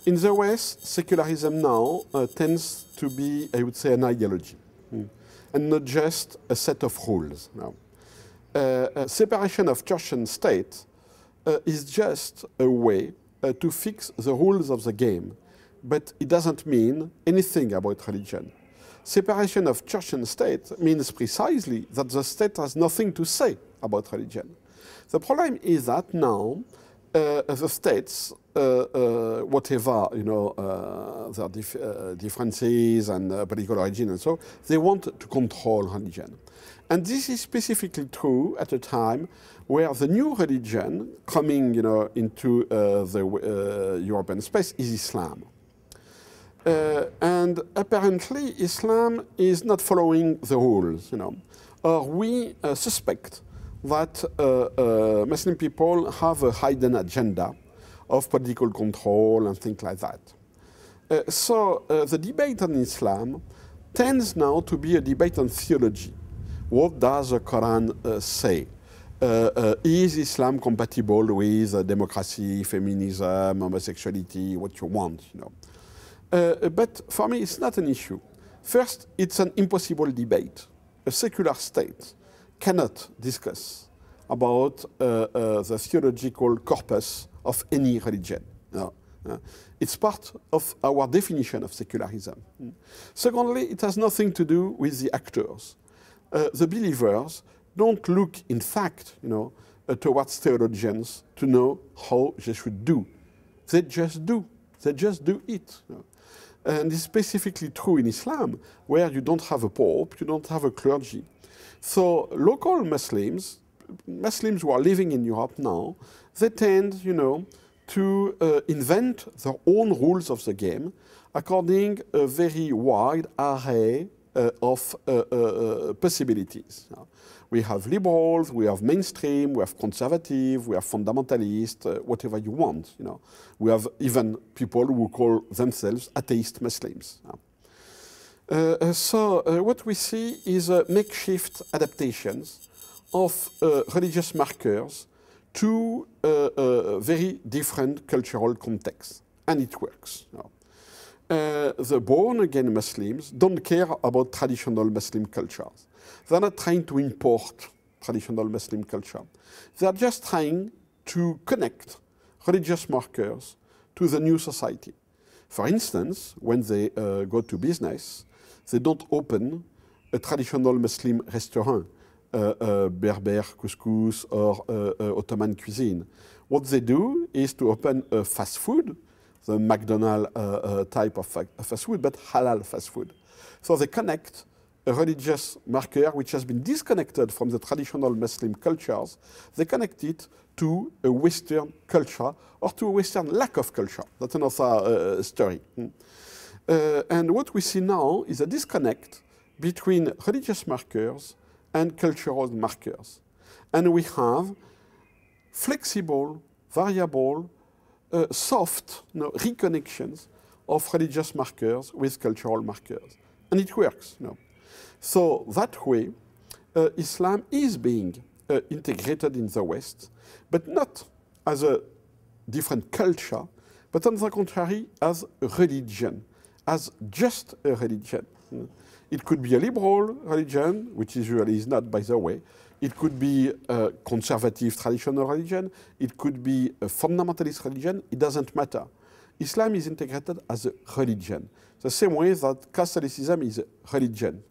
In the West, secularism now tends to be, I would say, an ideology, and not just a set of rules. Now, separation of church and state is just a way to fix the rules of the game, but it doesn't mean anything about religion. Separation of church and state means precisely that the state has nothing to say about religion. The problem is that now the states, whatever their differences and political origin and so, they want to control religion. And this is specifically true at a time where the new religion coming into the European space is Islam. And apparently Islam is not following the rules, or we suspect that Muslim people have a hidden agenda of political control and things like that. So the debate on Islam tends now to be a debate on theology. What does the Quran say? Is Islam compatible with democracy, feminism, homosexuality, what you want, But for me, it's not an issue. First, it's an impossible debate. A secular state cannot discuss about the theological corpus of any religion. It's part of our definition of secularism. Secondly, it has nothing to do with the actors. The believers don't look, in fact, towards theologians to know how they should do. They just do. They just do it. And it's specifically true in Islam, where you don't have a pope, you don't have a clergy. So local Muslims who are living in Europe now, they tend, to invent their own rules of the game according a very wide array of possibilities. We have liberals, we have mainstream, we have conservative, we have fundamentalist, whatever you want. We have people who call themselves atheist Muslims. So what we see is makeshift adaptations of religious markers to very different cultural contexts, and it works. The born-again Muslims don't care about traditional Muslim cultures. They're not trying to import traditional Muslim culture. They're just trying to connect religious markers to the new society. For instance, when they go to business, they don't open a traditional Muslim restaurant, Berber couscous or Ottoman cuisine. What they do is to open a fast food, the McDonald's type of fast food, but halal fast food. So they connect a religious marker which has been disconnected from the traditional Muslim cultures. They connect it to a Western culture or to a Western lack of culture. That's another story. And what we see now is a disconnect between religious markers and cultural markers. And we have flexible, variable, soft reconnections of religious markers with cultural markers. And it works. So that way, Islam is being integrated in the West, but not as a different culture, but on the contrary, as a religion, as just a religion. It could be a liberal religion, which usually is not, by the way. It could be a conservative traditional religion. It could be a fundamentalist religion. It doesn't matter. Islam is integrated as a religion. The same way that Catholicism is a religion.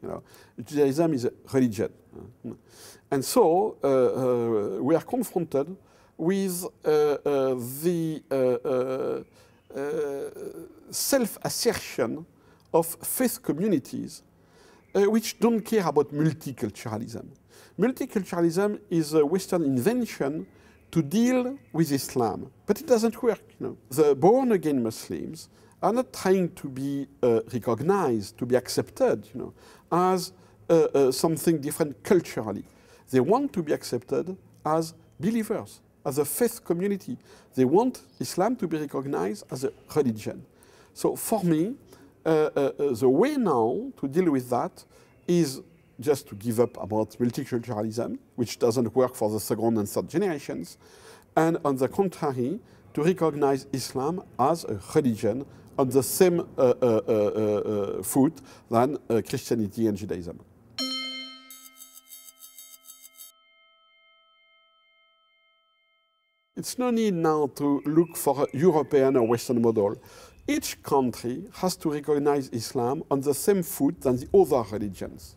Judaism is a religion. And so we are confronted with the self-assertion of faith communities which don't care about multiculturalism. Multiculturalism is a Western invention to deal with Islam, but it doesn't work. The born-again Muslims are not trying to be recognized, to be accepted, as something different culturally. They want to be accepted as believers, as a faith community. They want Islam to be recognized as a religion. So for me, the way now to deal with that is just to give up about multiculturalism, which doesn't work for the second and third generations, and on the contrary, to recognize Islam as a religion on the same foot than Christianity and Judaism. It's no need now to look for a European or Western model. Each country has to recognize Islam on the same foot than the other religions.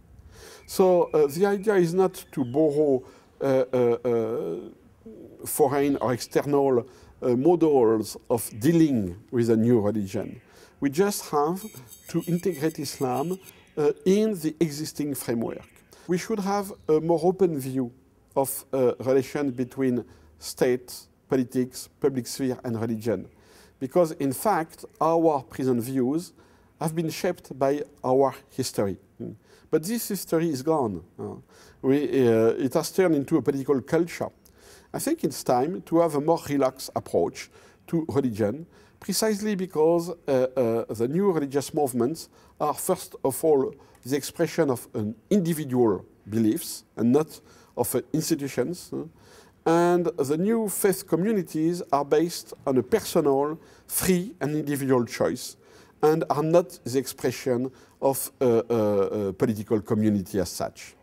So the idea is not to borrow foreign or external models of dealing with a new religion. We just have to integrate Islam in the existing framework. We should have a more open view of relation between state, politics, public sphere, and religion. Because in fact, our present views have been shaped by our history. But this history is gone. It has turned into a political culture. I think it's time to have a more relaxed approach to religion, precisely because the new religious movements are first of all the expression of an individual beliefs and not of institutions. And the new faith communities are based on a personal, free and individual choice and are not the expression of a political community as such.